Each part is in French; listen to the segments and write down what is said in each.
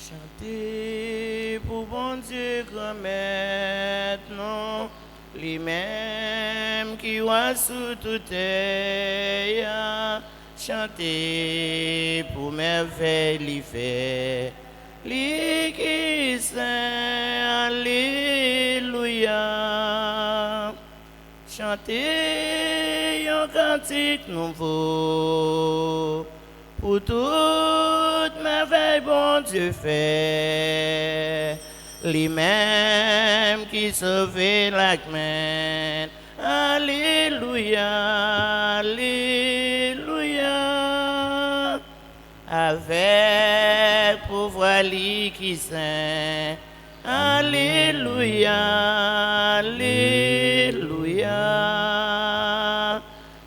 Chantez pour bon Dieu grand maintenant, lui-même qui voit sous toute terre. Chantez pour merveille lui fait, lui qui saint, alléluia. Chantez un cantique nouveau, pour toute merveille bon Dieu fait, lui-même qui sauve la main. Alléluia, alléluia, avec pouvoir lui qui saint. Alléluia, alléluia.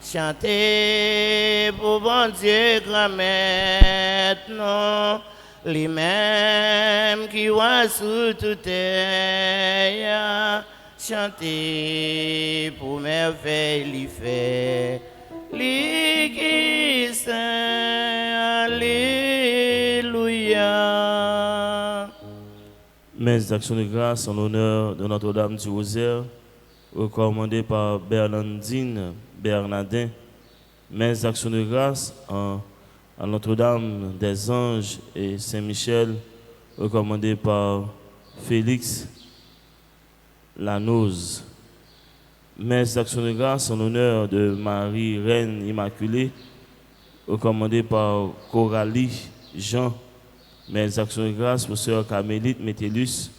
Chantez pour bon Dieu grand maintenant, lui-même qui voit sous toute terre. Chantez pour merveille lui fait, lui qui saint. Alléluia. Mes actions de grâce en l'honneur de Notre-Dame du Rosaire, recommandées par Bernardine Bernardin. Mes actions de grâce à Notre-Dame des Anges et Saint-Michel, recommandées par Félix Lanoz. Mes actions de grâce en l'honneur de Marie Reine Immaculée, recommandées par Coralie Jean. Mes actions de grâce pour Sœur Carmélite Métellus,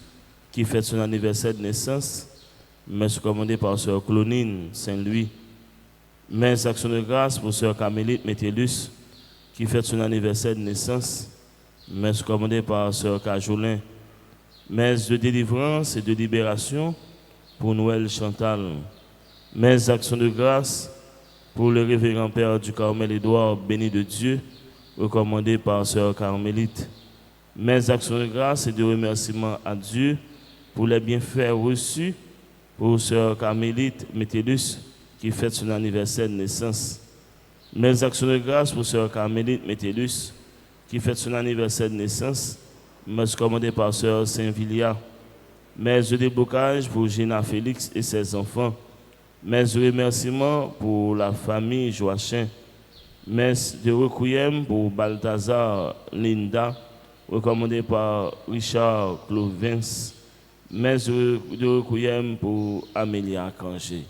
qui fête son anniversaire de naissance. Mes recommandées par Sœur Clonine Saint-Louis. Mes actions de grâce pour Sœur Carmélite Métellus, qui fête son anniversaire de naissance. Mes recommandées par Sœur Cajolin. Mes de délivrance et de libération pour Noël Chantal. Mes actions de grâce pour le révérend Père du Carmel Édouard, béni de Dieu, recommandé par Sœur Carmélite. Mes actions de grâce et de remerciement à Dieu pour les bienfaits reçus pour Sœur Carmélite Métellus, qui fête son anniversaire de naissance. Mes actions de grâce pour Sœur Carmélite Métellus, qui fête son anniversaire de naissance, mes commandées par Sœur Saint-Vilia. Mes déblocages pour Gina Félix et ses enfants. Mes remerciements pour la famille Joachim. Mes de requiem pour Balthazar Linda, recommandé par Richard Clovens. Mes de requiem pour Amélia Cangé.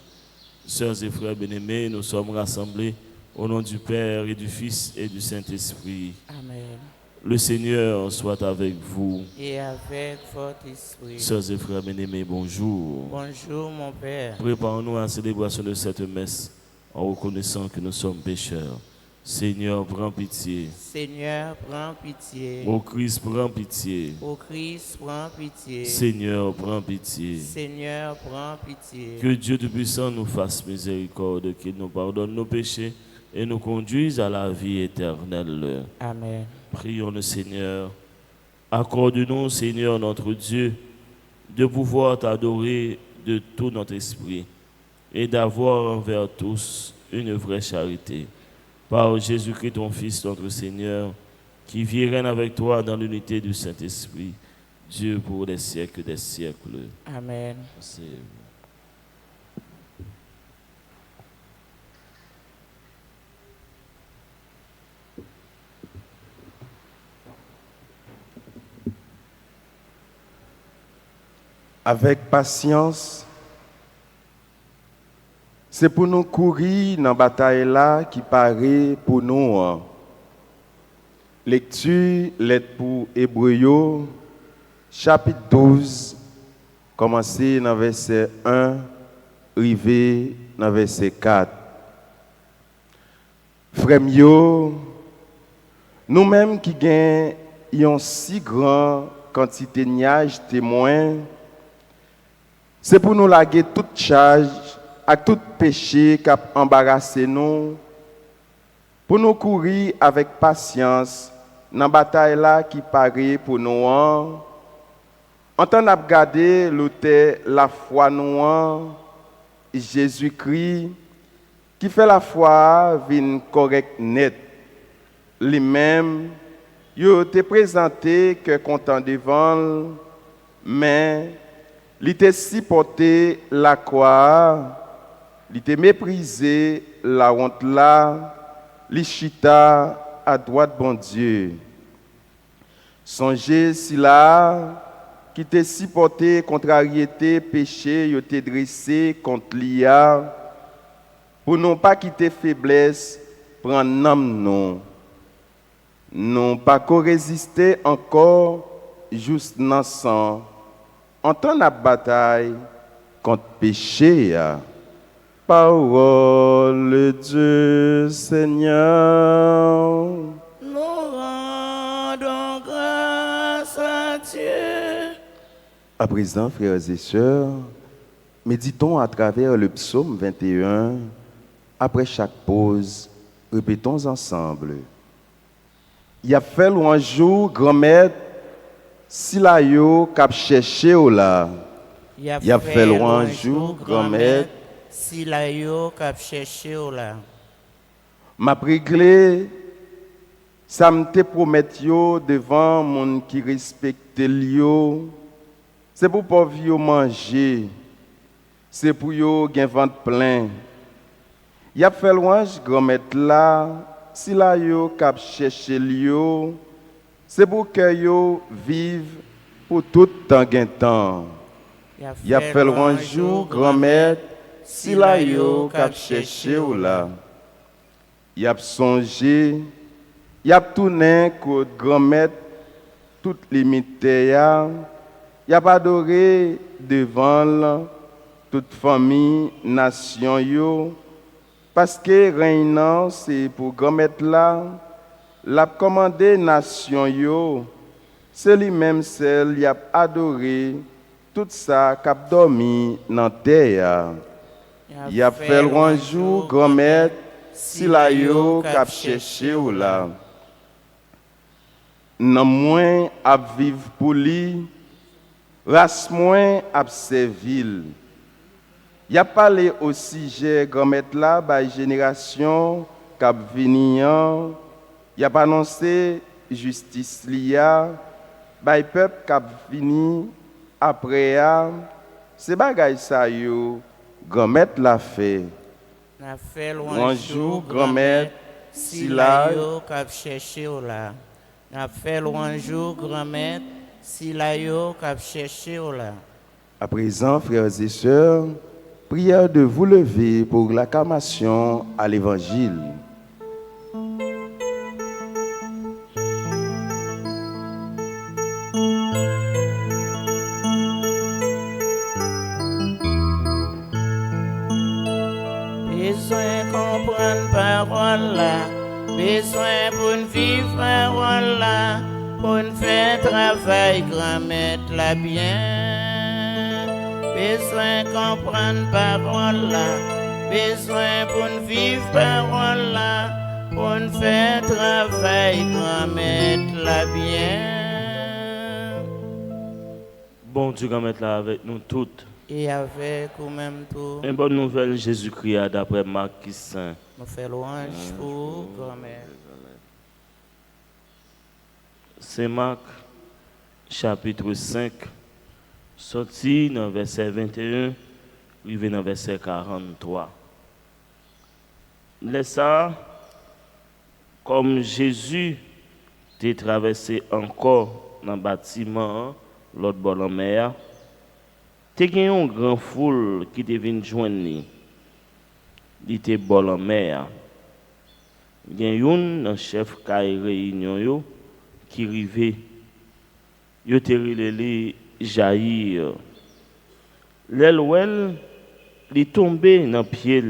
Sœurs et frères bien-aimés, nous sommes rassemblés au nom du Père et du Fils et du Saint-Esprit. Amen. Le Seigneur soit avec vous. Et avec votre esprit. Sœurs et frères bien-aimés, bonjour. Bonjour mon Père. Préparons-nous à la célébration de cette messe en reconnaissant que nous sommes pécheurs. Seigneur, prends pitié. Seigneur, prends pitié. Ô Christ, prends pitié. Ô Christ, prends pitié. Seigneur, prends pitié. Seigneur, prends pitié. Que Dieu Tout-Puissant nous fasse miséricorde, qu'il nous pardonne nos péchés et nous conduise à la vie éternelle. Amen. Prions le Seigneur. Accorde-nous, Seigneur notre Dieu, de pouvoir t'adorer de tout notre esprit et d'avoir envers tous une vraie charité. Par Jésus-Christ, ton Fils, notre Seigneur, qui vit et règne avec toi dans l'unité du Saint-Esprit, Dieu pour les siècles des siècles. Amen. Avec patience, c'est pour nous courir dans la bataille là qui paraît pour nous. Lecture, lettre pour Hébreux, chapitre 12, commencer dans verset 1, arrivé dans verset 4. Frères mieux, nous-mêmes qui gagnons une si grande quantité de nuages témoins, c'est pour nous laguer toute charge à tout péché qui a embarrassé nous, pour nous courir avec patience dans la bataille là qui paraît pour nous. En temps de regarder l'autel la foi nous, Jésus-Christ, qui fait la foi vine correct net, lui-même Yo te présenté que content devant, mais il te supporté la croix, il te méprisé la honte là, il chita à droite bon Dieu. Songez si là, qui te supporté contrariété, péché, yo te dressé contre l'IA, pour non pas quitter faiblesse, prendre nom non. Non pas qu'au résister encore juste dans sang, en temps de bataille contre péché. Parole de Dieu, Seigneur. Nous rendons grâce à Dieu. À présent, frères et sœurs, méditons à travers le psaume 21. Après chaque pause, répétons ensemble. Il a fait louange grand-mère, si la yo cap cherché ou là. Il a fait louange grand-mère, si la yo cap cherché ou là. m'a réglé, ça me te promet yo devant mon qui respecte yo. C'est pour pauvre yo manger, c'est pour yo gen ventre plein. Il a fait louange grand-mère là. Si la yo cap chercher yo, c'est pour que yo vive pour tout temps gain temps. Y a fait louange grand-mère, si la yo cap chercher ou là. Y a songé, y a tourné côté grand-mère toute limitée ya. Y a adoré devant toute famille, nation yo. Parce que régnant, c'est pour grand-mère là, l'a commandé nation yo, c'est lui-même celle qui a adoré tout ça qui a dormi dans terre. Il a fait louange grand-mère, si la yo qui a cherché ou là. Nan moins à vivre pour lui, race moins à servir. Il a parlé au sujet grand-mère là, par génération cap venir. Il a annoncé justice lia, par peuple cap vini après a. C'est bagay ça yo, grand-mère l'a fait. N'a fait Louange louange grand-mère, si si la la yo cap cherché ou là. N'a fait louange grand-mère si la yo cap cherché ou là. À présent, frères et sœurs, prière de vous lever pour l'acclamation à l'Évangile. Besoin comprendre parole là, besoin pour nous vivre parole là, pour nous faire travail grand-mère là bien. Besoin comprendre parole là, besoin pour nous vivre parole là, pour nous faire travail grand-mère là bien. Bon Dieu, grand là avec nous toutes. Et avec ou même tout, Une bonne nouvelle, Jésus-Christ, d'après Marc qui saint. nous fait louange pour grand-mère. C'est Marc, chapitre 5, sorti dans verset 21, arrivé dans verset 43. Laisse ça, comme Jésus t'est traversé encore dans le bâtiment, l'autre bord de la mer, t'es gagné une grande foule qui te vient joindre. Il était bord de la mer. Il y a un chef qui a réunion yo, qui rivé. Yo te relé Jaïr. L'el il tombé dans pied.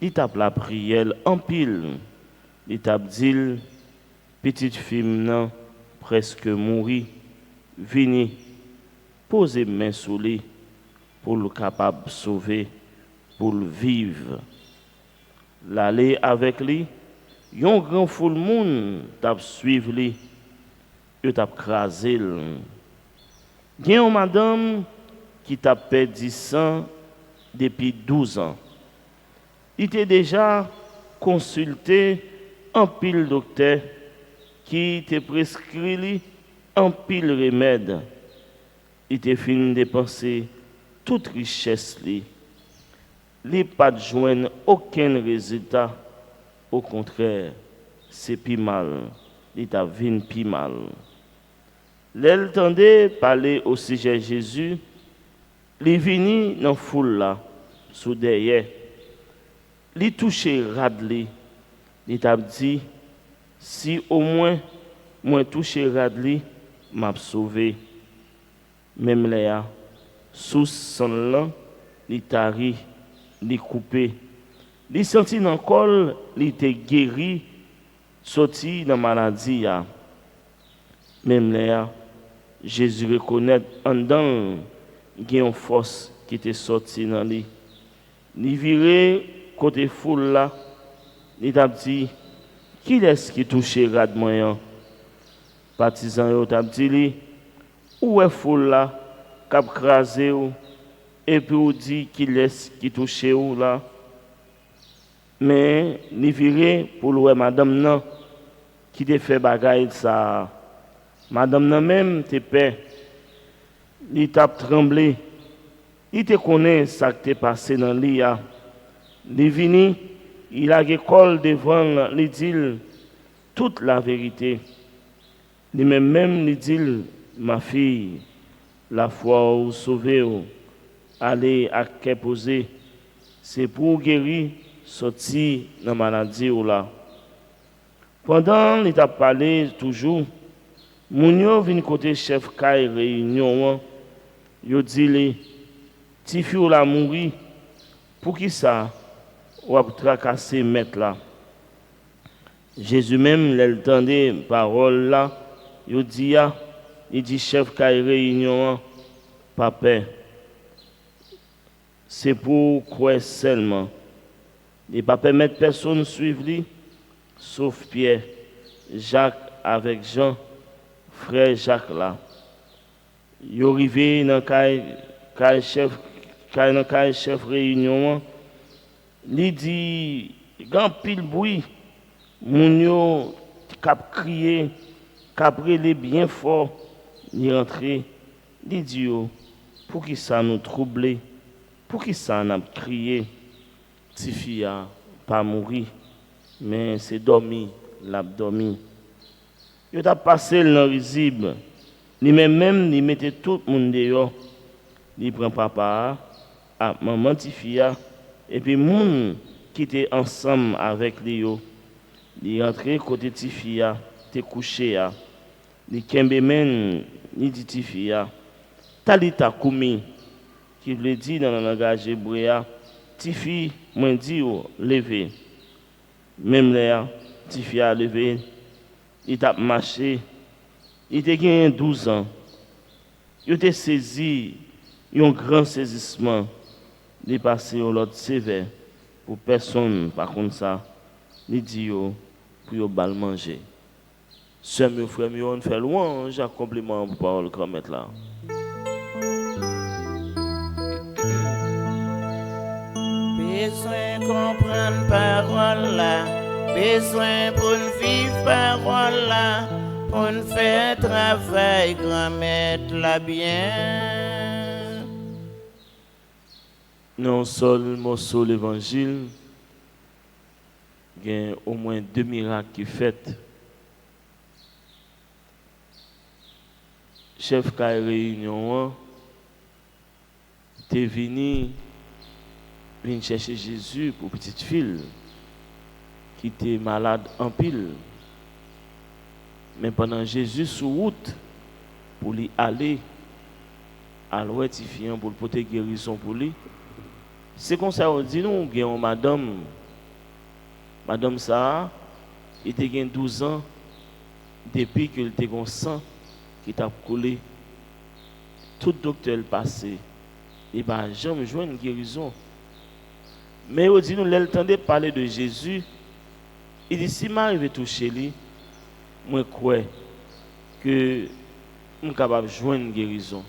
Il tape la prière en pile. Il tape dit petite fille nan presque mourir. Vini poser main sur lui pour le capable de sauver, pour le vivre. L'aller avec lui, yon grand foule moun t'a suivre lui, yo t'a crasé. Gen yon madame qui t'a perdu sang depuis 12 ans. Il était déjà consulté un pile docteur qui te prescrit en pile remède. Il te fin dépenser toute richesse li. Li pas de joindre aucun résultat. Au contraire, c'est plus mal. Il t'a vin plus mal. L'elle tendait parler au sujet de Jésus. Li vini dans foule là, sous derrière. Li touché Radli. Il t'a dit, si au moins moi touché Radli, m'a sauvé. Même là, sous son lan, li tari, li coupé. Li senti dans col, li te guéri, sorti dans maladie ya. Même là, Jésus reconnaît en dedans une force qui était sortie dans lui. Li viré côté foule là, li t'a dit, qui est-ce qui touché rad moyen? Partisan yo t'a dit li, où est foule là, k'ap krasé ou, et puis ou dit qui est-ce qui touché ou là? Mais li viré pour louer madame nan qui te fait bagaille ça. Madame nan même te paix. Li t'a tremblé. Il te connaît ça qui t'est passé dans li a. Li vini, il a école devant li dit toute la vérité. Li même li dit ma fille, la foi ou sauver ou aller à qu'est poser, c'est pour guérir sorti dans la maladie ou là. Pendant qu'il a parlé toujours, Mounio vient côté chef Kai réunion, yo dit li, ti fi ou la mourir, pour qui ça ou a tracasser mettre là. Jésus même l'entendait parole là, yo dit ya, il dit chef Kai réunion, pas peur. C'est pour croire seulement. Il ne pas permettre personne de suivre lui, sauf Pierre, Jacques avec Jean, frère Jacques là. Il est arrivé dans le chef réunion. Il dit, grand pile bruit, moun yo k'ap crié, k'ap relé bien fort, il rentré. Il dit, pour qui ça nous troubler, pour qui ça nous crié? Si fille a pas mouru, mais c'est dormi, l'a dormi. Il a passé le risible. Il même il mettait tout le monde dehors. Il prend papa, à maman fille et puis moun qui était ensemble avec lui. Il rentré côté fille, t'es couché il kembe men, il dit fille, talita koumi, qui veut dire dans le langage hébreu. Tifi, moi dit, levé. Même là, Tifi a levé. Il a marché. Il a gagné 12 ans. Il a saisi un grand saisissement. Il est passé au l'autre sévère. Pour personne, par contre, ça. Il dit, pour le bal manger. Sœur, mes frères, on fait loin, j'ai un compliment pour parole qu'on met là. Besoin comprendre parole là, besoin pour vivre parole là, pour faire travail grand-mère là bien. Non seul morceau l'évangile, il y a au moins 2 miracles qui fait. Chef Kai réunion, t'es venu chercher Jésus pour petite fille qui était malade en pile. Mais pendant Jésus sur route pour lui aller à l'ouest pour porter guérison pour lui. C'est comme ça on dit nous gagnons madame ça il était 12 ans depuis qu'il était un sang qui t'a coulé. Tout docteur passé et pas jamais joindre une guérison. Mais il dit nous l'entendait parler de Jésus. Il dit si m'arrive toucher lui, moi crois que je suis capable de joindre une guérison.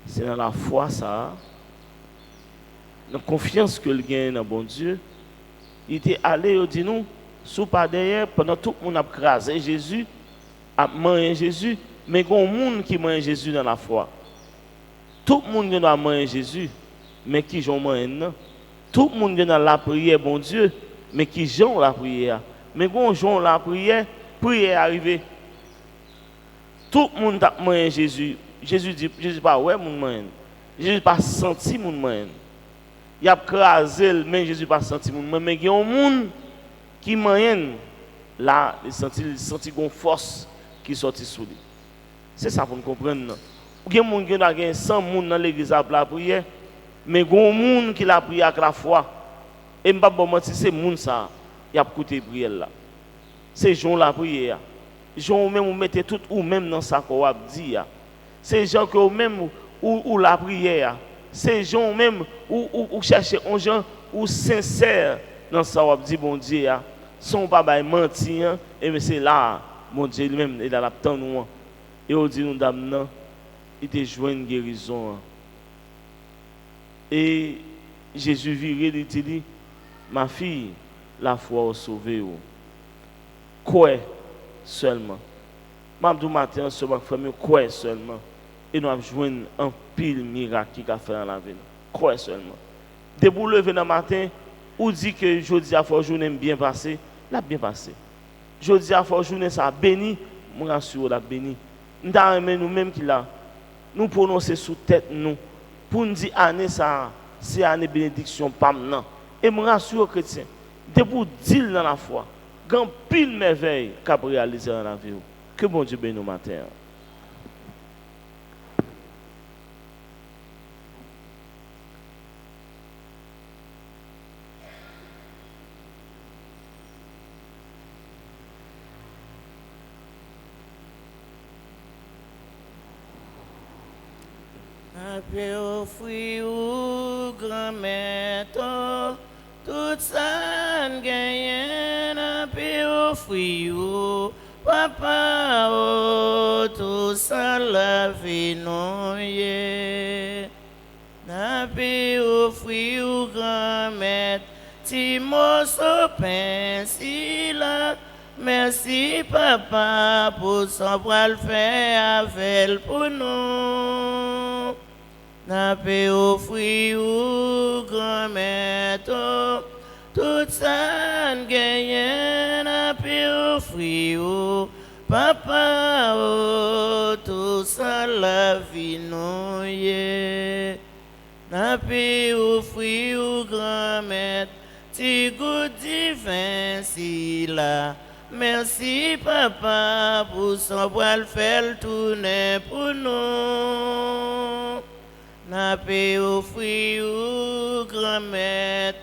C'est dans la foi ça. Dans la confiance que le gagne dans bon Dieu. Il était allé, il dit nous, sous pas derrière, pendant tout le monde a crasé Jésus, à manger Jésus, mais il y a un monde qui mange Jésus dans la foi. Tout le monde doit manger Jésus, mais qui j'en mange non. Tout le monde dans la prière, bon Dieu, mais qui j'en la prière. Mais quand j'en la prière arrive. Tout le monde a mangé Jésus. Jésus dit, Jésus pas ouais mon man. Jésus pas senti mon man. Il a crasé, mais Jésus pas senti mon man. Mais il y a un monde qui mange là, il senti une force qui sortit sous lui. C'est ça pour nous comprendre. Il y a un monde qui a 100 personnes dans l'église à la prière, mais il y a un monde qui a prié avec la foi. Et je ne vais pas mentir, c'est le monde ça, il a écouté la prière là. C'est Jean la prière. Jean même vous mettez tout ou même dans ça qu'on a dit. C'est Jean que vous même ou la prière. C'est Jean même ou chercher un gens ou sincère dans ça qu'on a dit bon Dieu. Son papa mentir et mais c'est là mon Dieu lui-même il a la temps nous. Et on dit nous dame non, il te joint une guérison. Et Jésus viré il dit ma fille la foi a sauvé vous. Quoi seulement. M'abdou matin ce famille quoi seulement. Et nous avons joué un pile miracle qui a fait dans la vie. Quoi seulement. Debout lever dans matin ou dit que jeudi à fort journée bien passé, l'a bien passé. Jeudi à fort journée ça béni, moi rassure la béni. Nous nous même qui là. Nous prononcer sous tête nous pour nous dire année ça c'est année bénédiction pas maintenant. Et moi rassure chrétien. Debout dire dans la foi. Grand pile merveille qu'a réalisé dans la vie. Que bon Dieu bénisse nous matin. Après au fruit ou grand-mère, tout ça gagne, après au fruit ou papa, tout ça la vie non yé. Après au fruit ou grand-mère, Timo sopin si là. Merci papa pour son bras le faire avec pour nous. N'a pas offrir ou grand-mère tout ça gagne. N'a pas offrir ou papa tout ça la vie nous yé. N'a pas offrir ou grand-mère ti goût divin si là. Merci papa pour son bras le faire tourner pour nous. N'a pas offrir ou grand-mère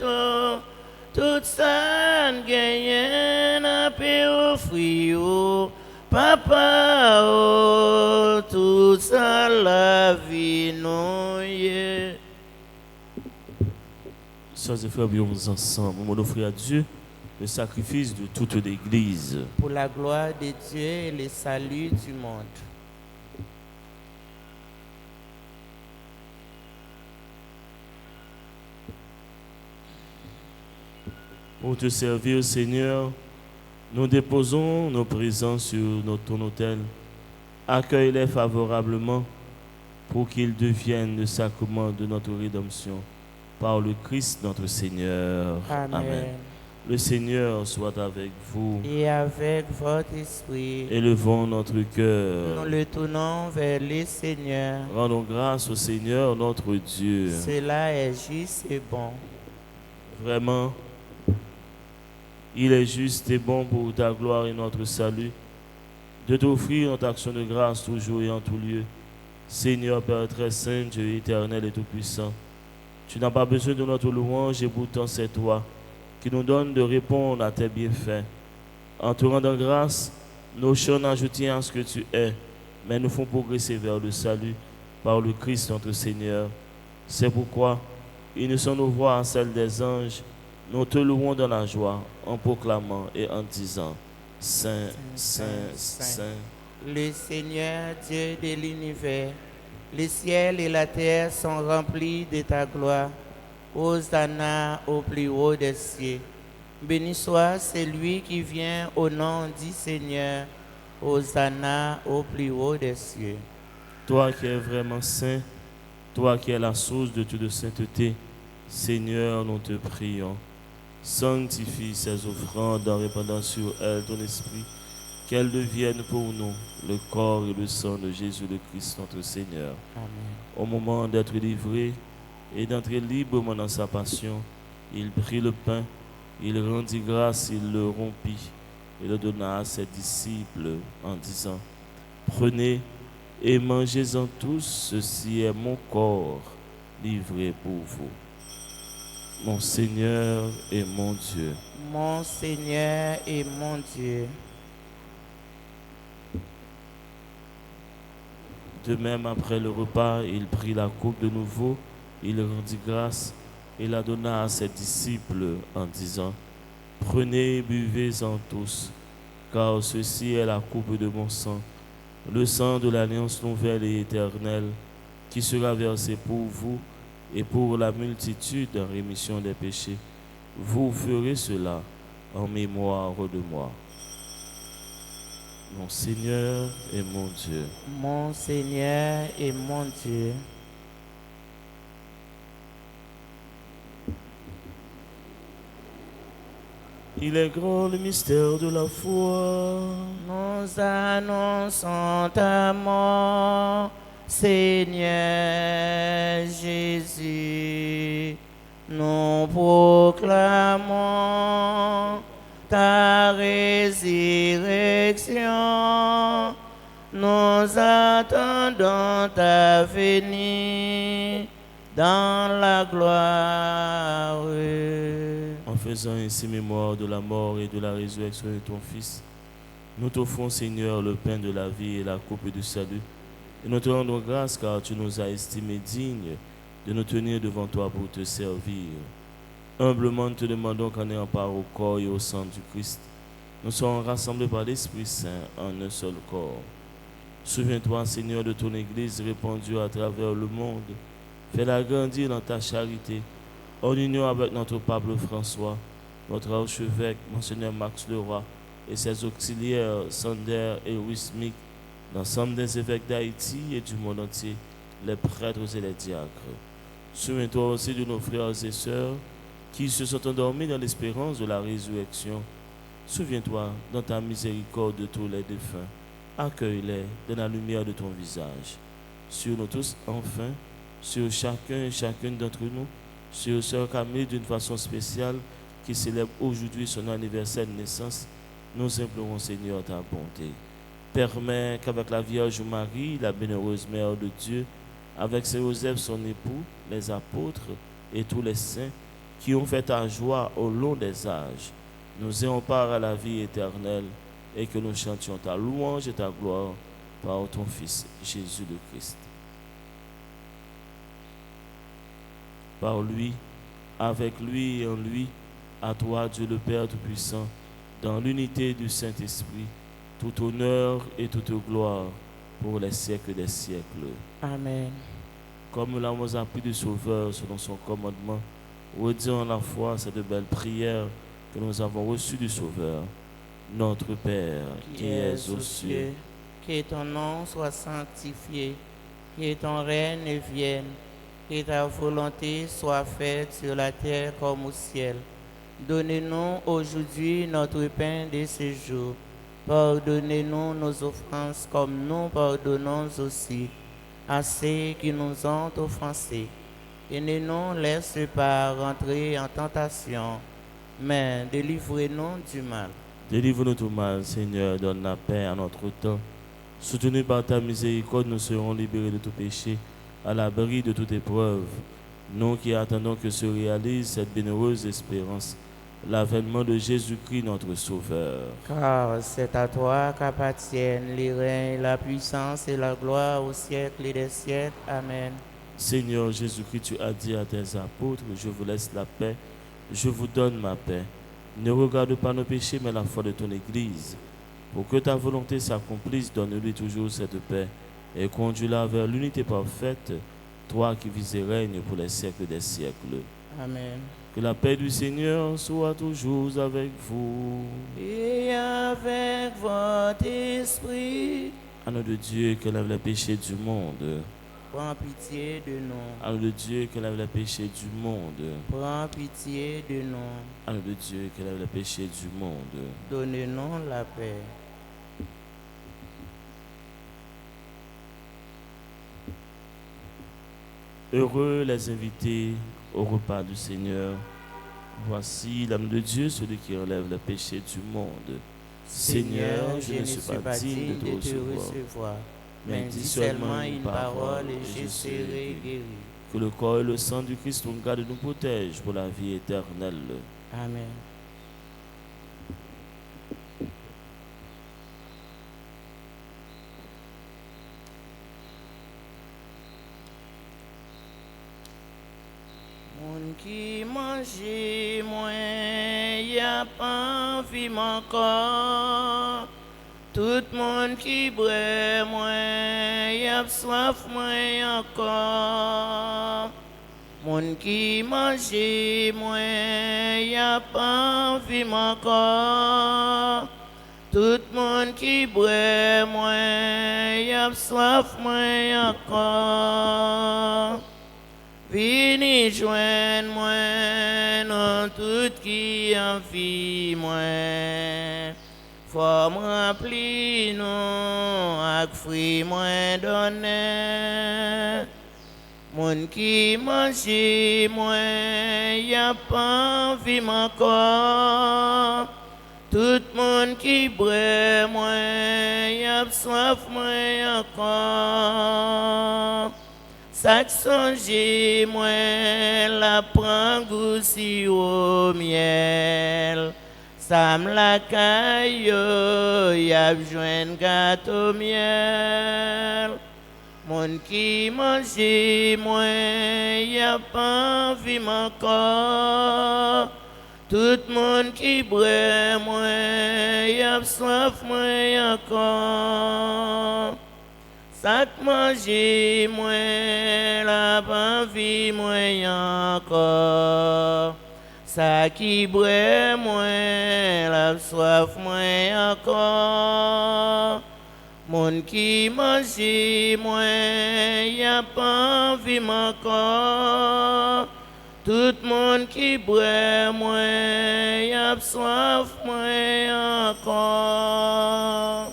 tout ça gagne. N'a pas offrir ou papa tout ça la vie nous yé. Sœurs et frères, nous ensemble, nous offrir à Dieu le sacrifice de toute l'Église. Pour la gloire de Dieu et le salut du monde. Pour te servir, Seigneur, nous déposons nos présents sur ton autel. Accueille-les favorablement pour qu'ils deviennent le sacrement de notre rédemption. Par le Christ notre Seigneur. Amen. Le Seigneur soit avec vous. Et avec votre esprit. Élevons notre cœur. Nous le tournons vers le Seigneur. Rendons grâce au Seigneur notre Dieu. Cela est juste et bon. Vraiment, il est juste et bon pour ta gloire et notre salut de t'offrir notre action de grâce toujours et en tout lieu. Seigneur Père très saint, Dieu éternel et tout-puissant, tu n'as pas besoin de notre louange et pourtant c'est toi qui nous donne de répondre à tes bienfaits. En te rendant grâce, nos chants n'ajoutent à ce que tu es, mais nous font progresser vers le salut par le Christ notre Seigneur. C'est pourquoi, unissons nos voix à celles des anges, nous te louons dans la joie, en proclamant et en disant, Saint, Saint, Saint. Le Seigneur Dieu de l'univers, le ciel et la terre sont remplis de ta gloire. Hosanna au plus haut des cieux. Béni soit celui qui vient au nom du Seigneur. Hosanna au plus haut des cieux. Toi qui es vraiment saint, toi qui es la source de toute sainteté, Seigneur, nous te prions. Sanctifie ces offrandes en répandant sur elles ton esprit, qu'elles deviennent pour nous le corps et le sang de Jésus le Christ, notre Seigneur. Amen. Au moment d'être livré et d'entrer librement dans sa passion, il prit le pain, il rendit grâce, il le rompit et le donna à ses disciples en disant, prenez et mangez-en tous, ceci est mon corps livré pour vous. Mon Seigneur et mon Dieu. Mon Seigneur et mon Dieu. De même, après le repas, il prit la coupe de nouveau, il rendit grâce et la donna à ses disciples en disant, prenez et buvez-en tous, car ceci est la coupe de mon sang, le sang de l'alliance nouvelle et éternelle, qui sera versé pour vous et pour la multitude en rémission des péchés. Vous ferez cela en mémoire de moi. Mon Seigneur et mon Dieu. Mon Seigneur et mon Dieu. Il est grand le mystère de la foi. Nous annonçons ta mort, Seigneur Jésus. Nous proclamons ta résurrection. Nous attendons ta venue dans la gloire. En faisant ainsi mémoire de la mort et de la résurrection de ton Fils, nous t'offrons, Seigneur, le pain de la vie et la coupe du salut. Et nous te rendons grâce car tu nous as estimés dignes de nous tenir devant toi pour te servir. Humblement, nous te demandons qu'en ayant part au corps et au sang du Christ, nous soyons rassemblés par l'Esprit Saint en un seul corps. Souviens-toi, Seigneur, de ton Église répandue à travers le monde. Fais-la grandir dans ta charité, en union avec notre pape François, notre archevêque, Monseigneur Max Leroy, et ses auxiliaires, Sander et Wismik, l'ensemble des évêques d'Haïti et du monde entier, les prêtres et les diacres. Souviens-toi aussi de nos frères et sœurs qui se sont endormis dans l'espérance de la résurrection. Souviens-toi, dans ta miséricorde, de tous les défunts. Accueille-les dans la lumière de ton visage. Sur nous tous, enfin, sur chacun et chacune d'entre nous, sur Sœur Camille d'une façon spéciale, qui célèbre aujourd'hui son anniversaire de naissance, nous implorons, Seigneur, ta bonté. Permets qu'avec la Vierge Marie, la bienheureuse Mère de Dieu, avec Saint Joseph, son époux, les apôtres et tous les saints qui ont fait ta joie au long des âges, nous ayons part à la vie éternelle et que nous chantions ta louange et ta gloire par ton Fils, Jésus le Christ. Par lui, avec lui et en lui, à toi, Dieu le Père Tout-Puissant, dans l'unité du Saint-Esprit, tout honneur et toute gloire pour les siècles des siècles. Amen. Comme nous l'avons appris du Sauveur selon son commandement, redisons à la fois cette belle prière que nous avons reçue du Sauveur. Notre Père, qui es aux cieux, que ton nom soit sanctifié, que ton règne vienne, que ta volonté soit faite sur la terre comme au ciel. Donnez-nous aujourd'hui notre pain de ce jour. Pardonnez-nous nos offenses comme nous pardonnons aussi à ceux qui nous ont offensés. Et ne nous laisse pas rentrer en tentation, mais délivrez-nous du mal. Délivre-nous du mal, Seigneur, donne la paix à notre temps. Soutenus par ta miséricorde, nous serons libérés de tout péché, à l'abri de toute épreuve. Nous qui attendons que se réalise cette bienheureuse espérance, l'avènement de Jésus-Christ, notre Sauveur. Car c'est à toi qu'appartiennent les règnes, la puissance et la gloire au siècle des siècles. Amen. Seigneur Jésus-Christ, tu as dit à tes apôtres, je vous laisse la paix, je vous donne ma paix. Ne regarde pas nos péchés, mais la foi de ton Église. Pour que ta volonté s'accomplisse, donne-lui toujours cette paix et conduis-la vers l'unité parfaite, toi qui vis et règnes pour les siècles des siècles. Amen. Que la paix du Seigneur soit toujours avec vous. Et avec votre esprit. Anneau de Dieu qui lève les péchés du monde. Prends pitié de nous. Anneau de Dieu qui lève les péchés du monde. Prends pitié de nous. Anneau de Dieu qui lève les péchés du monde. Donne-nous la paix. Heureux les invités au repas du Seigneur. Voici l'âme de Dieu, celui qui enlève le péché du monde. Seigneur, je ne suis pas digne de te recevoir, mais dis seulement une parole et je serai guéri. Que le corps et le sang du Christ nous garde et nous protège pour la vie éternelle. Amen. Moun qui mange moins, y a pas envie encore. Tout monde qui boit moins, y a soif moins encore. Moun qui mange moins, y a pas envie encore. Tout monde qui boit moins, y a soif moins encore. Vini joindre moi dans tout qui en vie moi. Faut me remplir nous avec fruit moi donner. Moun qui mange moi y a pas envie encore. Tout monde qui boit moi y a soif moi encore. Chaque songe moi la prend goût si au miel. Ça me la caille, y a besoin gâteau miel. Mon qui mange moi y a pas envie encore. Tout monde qui boit moi y a soif moi encore. Ça que mange moi la pas vie moi encore. Ça qui boit moi la soif moi encore. Mon qui mange moi y a pas envie encore. Tout monde qui boit moi y a soif moi encore.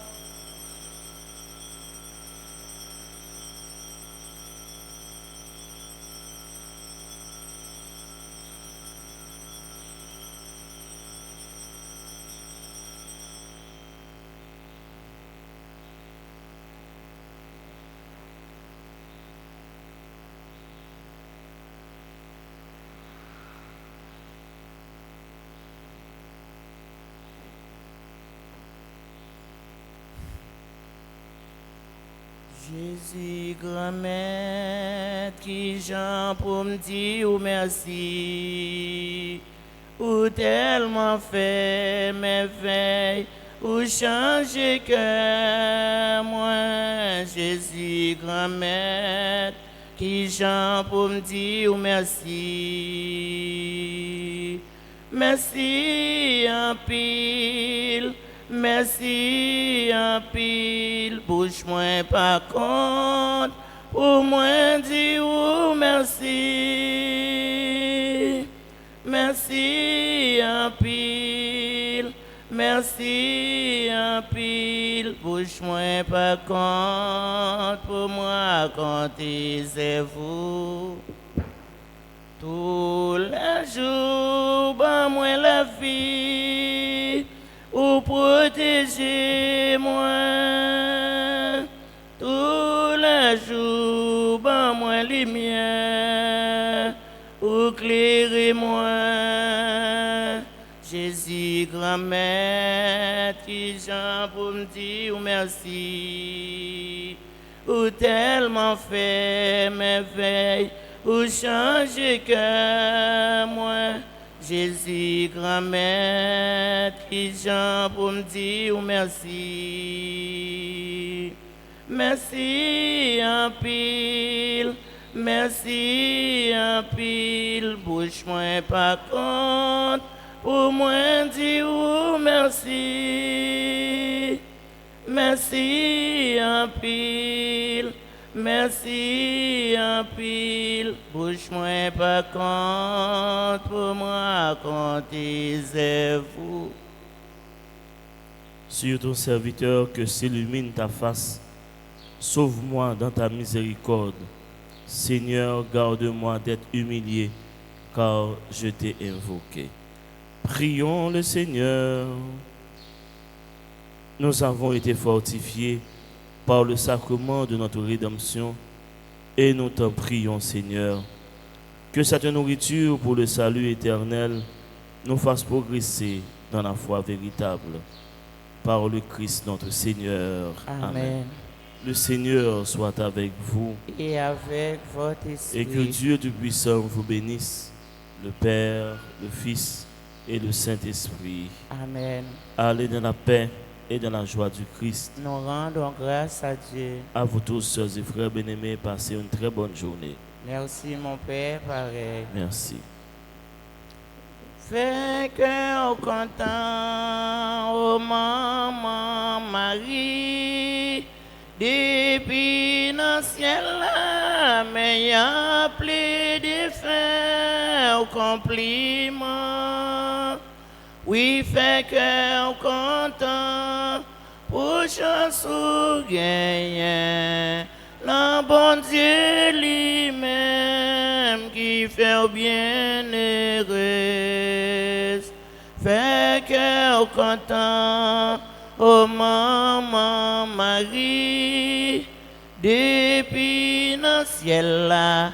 Jésus, grand-mère, qui j'en pour me dire merci, ou tellement fait merveille, ou changer que moi, Jésus, grand-mère, qui j'en pour me dire merci. Merci en pile. Merci en pile, bouche moi pas compte, pour moi dire merci. Merci en pile, merci en pile, bouche moi pas compte, pour moi compter c'est vous. Tous les jours, ben moi la vie. Ou protégez-moi tous les jours, ben moi lumière, ou éclairez-moi. Jésus, grand-mère, qui j'en pour me dire merci, ou tellement fait merveille, ou changer que moi. Jésus, grand-mère, qui j'en pour me dire merci. Merci en pile, merci en pile, bouche moi pas compte, pour moi dire merci. Merci en pile, merci en pile. Bouche moi pas compte pour moi raconter c'est vous. Sur ton serviteur que s'illumine ta face, sauve-moi dans ta miséricorde. Seigneur, garde-moi d'être humilié, car je t'ai invoqué. Prions le Seigneur. Nous avons été fortifiés par le sacrement de notre rédemption et nous t'en prions, Seigneur, que cette nourriture pour le salut éternel nous fasse progresser dans la foi véritable. Par le Christ notre Seigneur. Amen. Le Seigneur soit avec vous Et avec votre esprit. et que Dieu Tout-Puissant vous bénisse, le Père, le Fils et le Saint-Esprit. Amen. Allez dans la paix et dans la joie du Christ. Nous rendons grâce à Dieu. À vous tous, sœurs et frères bien-aimés, passez une très bonne journée. Merci mon Père, pareil. Merci. Fais cœur content, oh maman Marie, depuis dans le ciel là, mais y a plus de fin au compliment. Oui, fais cœur content, pour chanson gagnant, le bon Dieu lui-même qui fait bien heureuse. Fais cœur content, oh maman Marie, depuis dans le ciel là,